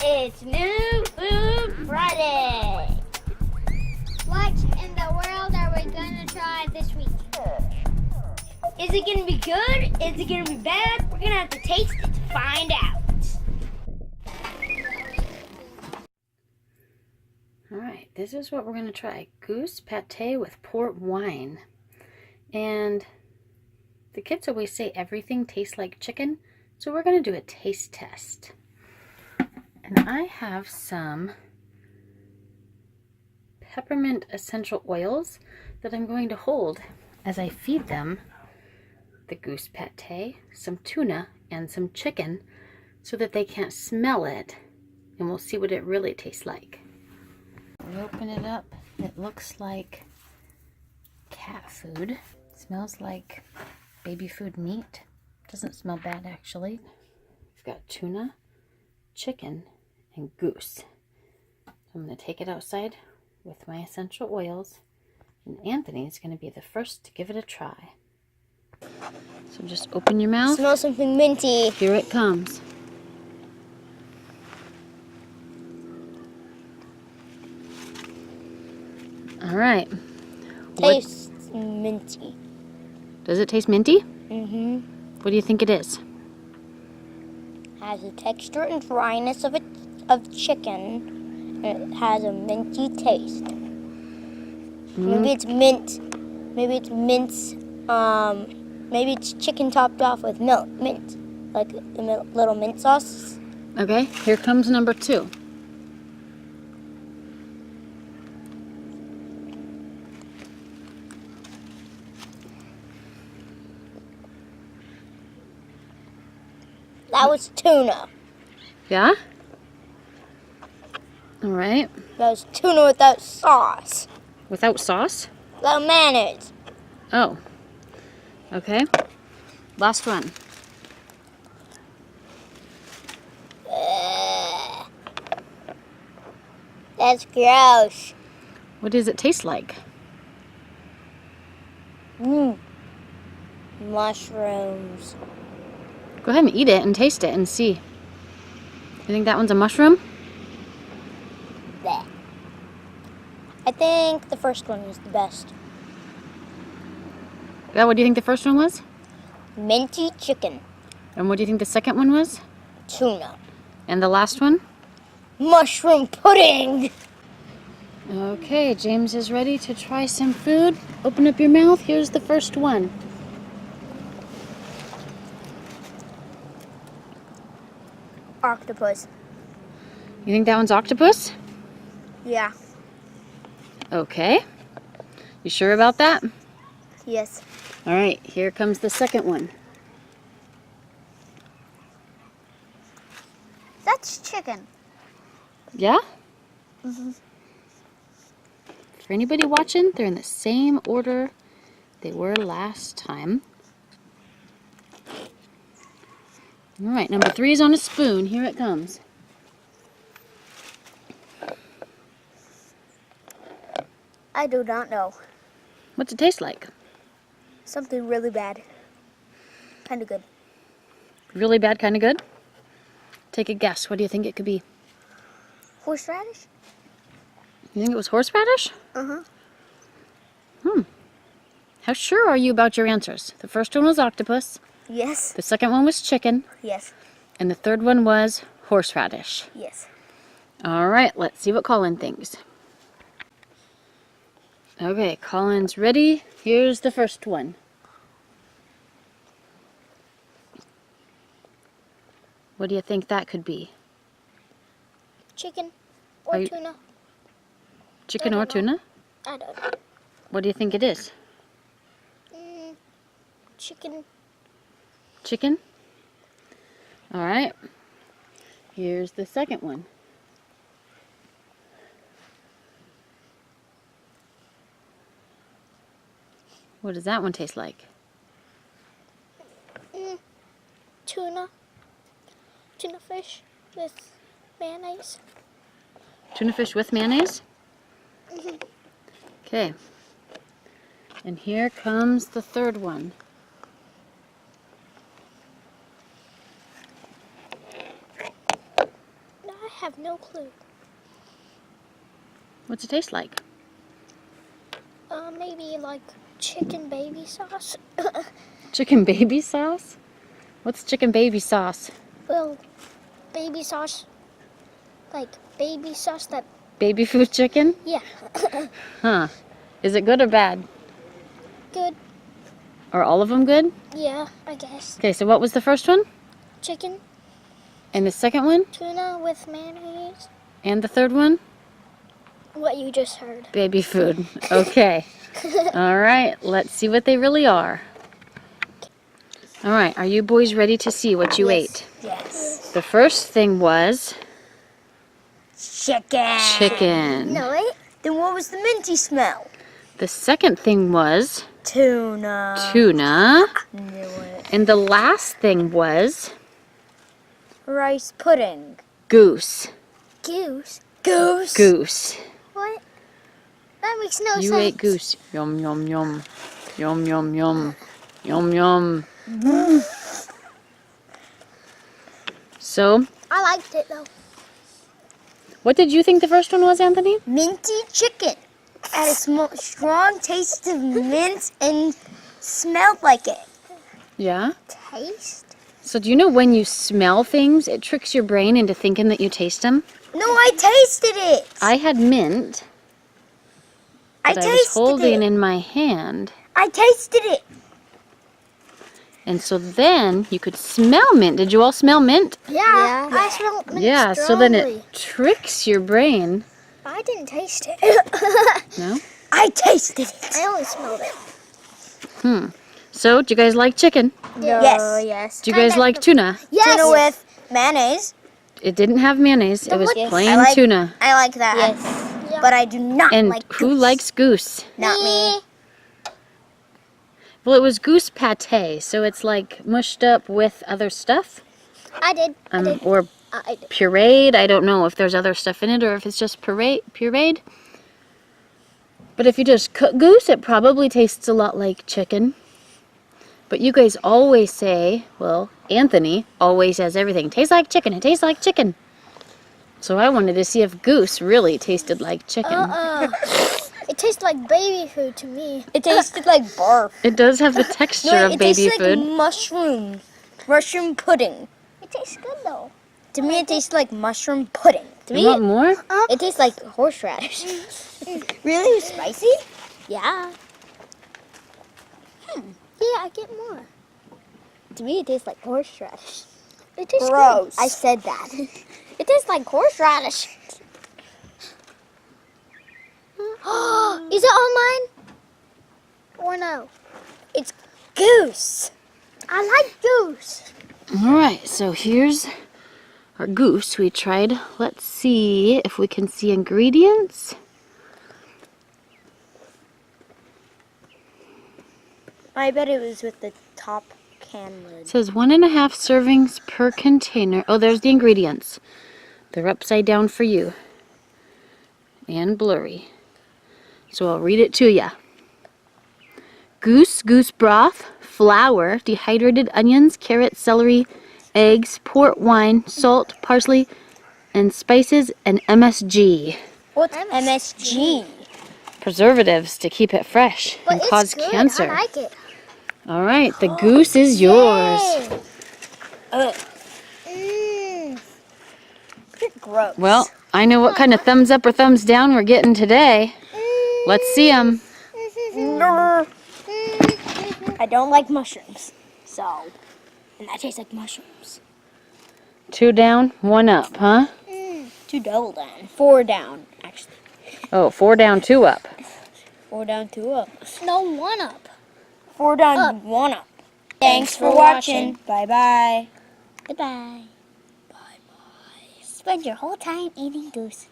It's New Food Friday! What in the world are we gonna try this week? Is it gonna be good? Is it gonna be bad? We're gonna have to taste it to find out. Alright, this is what we're gonna try. Goose pate with port wine. And the kids always say everything tastes like chicken, so we're gonna do a taste test. And I have some peppermint essential oils that I'm going to hold as I feed them the goose pate, some tuna, and some chicken so that they can't smell it, and we'll see what it really tastes like. We open it up. It looks like cat food. It smells like baby food meat. Doesn't smell bad actually. We've got tuna, chicken, and goose. So I'm going to take it outside with my essential oils, and Anthony's going to be the first to give it a try. So just open your mouth. Smell something minty. Here it comes. All right. Tastes minty. Does it taste minty? Mm-hmm. What do you think it is? Has the texture and dryness of chicken. And it has a minty taste. Maybe it's mint. Maybe it's mince. Maybe it's chicken topped off with mint, like the little mint sauce. Okay, here comes number 2. That was tuna. Yeah? All right. That was tuna without sauce. Without sauce? Without mayonnaise. Oh. Okay. Last one. That's gross. What does it taste like? Mushrooms. Go ahead and eat it and taste it and see. You think that one's a mushroom? Bleh. I think the first one was the best. Yeah, what do you think the first one was? Minty chicken. And what do you think the second one was? Tuna. And the last one? Mushroom pudding. Okay, James is ready to try some food. Open up your mouth. Here's the first one. Octopus. You think that one's octopus? Yeah. Okay. You sure about that? Yes. All right, here comes the second one. That's chicken. Yeah? For anybody watching, they're in the same order they were last time. All right, number 3 is on a spoon. Here it comes. I do not know. What's it taste like? Something really bad. Kind of good. Really bad, kind of good? Take a guess. What do you think it could be? Horseradish? You think it was horseradish? Uh-huh. How sure are you about your answers? The first one was octopus. Yes. The second one was chicken. Yes. And the third one was horseradish. Yes. All right, let's see what Colin thinks. Okay, Colin's ready. Here's the first one. What do you think that could be? Chicken or Are you- tuna? Chicken I or don't know. tuna? I don't know. What do you think it is? Chicken. Chicken? All right. Here's the second one. What does that one taste like? Tuna. Tuna fish with mayonnaise. Tuna fish with mayonnaise? Okay. And here comes the third one. have no clue. What's it taste like? Maybe like chicken baby sauce. Chicken baby sauce? What's chicken baby sauce? Well, baby sauce. Like baby sauce that, Baby food chicken? yeah. Huh. Is it good or bad? Good. Are all of them good? Yeah, I guess. Okay, so what was the first one? Chicken, And the second one? tuna with mayonnaise. And the third one? What you just heard. Baby food. Okay. All right, let's see what they really are. All right, are you boys ready to see what you ate? Yes. The first thing was Chicken. chicken. No, wait. Then what was the minty smell? The second thing was Tuna. tuna. Knew it. And the last thing was Rice pudding. goose. Goose. Goose. Goose. What? That makes no You sense. ate goose. Yum, yum, yum. Yum, yum, yum. Yum, yum. So, I liked it though. what did you think the first one was, Anthony? Minty chicken. Had a strong taste of mint and smelled like it. Yeah? Taste? So do you know when you smell things, it tricks your brain into thinking that you taste them? No, I tasted it. I had mint I that I was tasted holding it. in my hand. I tasted it. And so then you could smell mint. Did you all smell mint? Yeah. I smelled mint Yeah, so then strongly. it tricks your brain. I didn't taste it. No? I tasted it. I only smelled it. So, do you guys like chicken? Yes. Yes. Do you guys like tuna? Yes. Tuna with mayonnaise. It didn't have mayonnaise. It was Yes. plain I like- tuna. I like that. Yes. Yeah. But I do not And like who goose. likes goose? Not me. Well, it was goose pate, so it's like mushed up with other stuff. I did. Or I did. pureed. I don't know if there's other stuff in it or if it's just pureed. But if you just cook goose, it probably tastes a lot like chicken. But you guys always say, well, Anthony always says everything tastes like chicken. It tastes like chicken. So I wanted to see if goose really tasted like chicken. It tastes like baby food to me. It tasted like barf. It does have the texture No, of it baby tastes food. like mushroom pudding. It tastes good though. To me, it tastes like mushroom pudding. To You me, want more? it tastes like horseradish. Really spicy? Yeah. Yeah, I get more. To me, it tastes like horseradish. It tastes Gross. good. I said that. It tastes like horseradish. Is it all mine? Or no? It's goose. I like goose. All right, so here's our goose we tried. Let's see if we can see ingredients. I bet it was with the top can lid. It says 1.5 servings per container. Oh, there's the ingredients. They're upside down for you. And blurry. So I'll read it to you. Goose broth, flour, dehydrated onions, carrots, celery, eggs, port wine, salt, parsley, and spices, and MSG. What's MSG? Preservatives to keep it fresh But and it's cause good. cancer. I like it. All right, the goose is yours. Gross. Well, I know what kind of thumbs up or thumbs down we're getting today. Let's see them. I don't like mushrooms. So, and that tastes like mushrooms. 2 down, 1 up, huh? 2 double down. 4 down, actually. Oh, 4 down, 2 up. 4 down, 2 up. No, 1 up. 4 down, 1 up. Thanks for watching. Bye-bye. Goodbye. Bye-bye. Spend your whole time eating goose.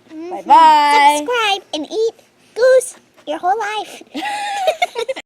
Bye-bye. Subscribe and eat goose your whole life.